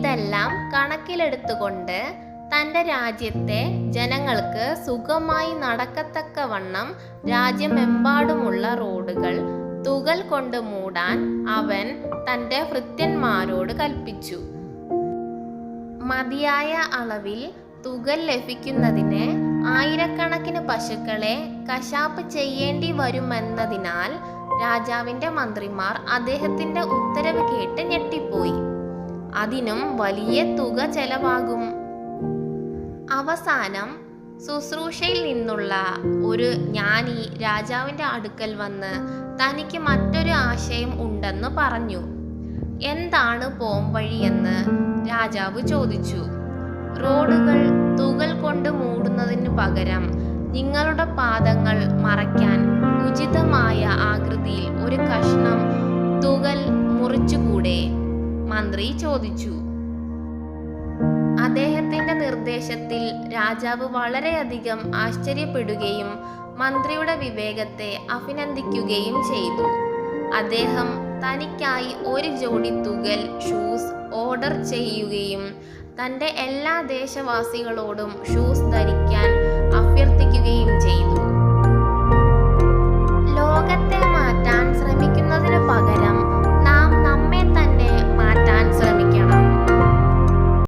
ഇതെല്ലാം കണക്കിലെടുത്തുകൊണ്ട് തൻ്റെ രാജ്യത്തെ ജനങ്ങൾക്ക് സുഖമായി നടക്കത്തക്കവണ്ണം രാജ്യമെമ്പാടുമുള്ള റോഡുകൾ തുകൽ കൊണ്ട് മൂടാൻ അവൻ തൻ്റെ ഭൃത്യന്മാരോട് കൽപ്പിച്ചു. മതിയായ അളവിൽ തുകൽ ലഭിക്കുന്നതിന് ആയിരക്കണക്കിന് പശുക്കളെ കശാപ്പ് ചെയ്യേണ്ടി വരുമെന്നതിനാൽ രാജാവിൻ്റെ മന്ത്രിമാർ അദ്ദേഹത്തിൻ്റെ ഉത്തരവ് കേട്ട് ഞെട്ടിപ്പോയി. അതിനും വലിയ തുക ചെലവാകും. അവസാനം ശുശ്രൂഷയിൽ നിന്നുള്ള ഒരു ജ്ഞാനി രാജാവിൻ്റെ അടുക്കൽ വന്ന് തനിക്ക് മറ്റൊരു ആശയം ഉണ്ടെന്ന് പറഞ്ഞു. എന്താണ് പോംവഴിയെന്ന് രാജാവ് ചോദിച്ചു. റോഡുകൾ തുകൽ കൊണ്ട് മൂടുന്നതിന് പകരം നിങ്ങളുടെ പാദങ്ങൾ മറയ്ക്കാൻ ഉചിതമായ ആകൃതിയിൽ ഒരു കഷ്ണം തുകൽ മുറിച്ചുകൂടെ? മന്ത്രി ചോദിച്ചു. അദ്ദേഹത്തിന്റെ നിർദ്ദേശത്തിൽ രാജാവ് വളരെയധികം ആശ്ചര്യപ്പെടുകയും മന്ത്രിയുടെ വിവേകത്തെ അഭിനന്ദിക്കുകയും ചെയ്തു. അദ്ദേഹം തനിക്കായി ഒരു ജോഡി തുകൽ ഷൂസ് ഓർഡർ ചെയ്യുകയും തൻ്റെ എല്ലാ ദേശവാസികളോടും ഷൂസ് ധരിക്കാൻ അഭ്യർത്ഥിക്കുകയും ചെയ്തു.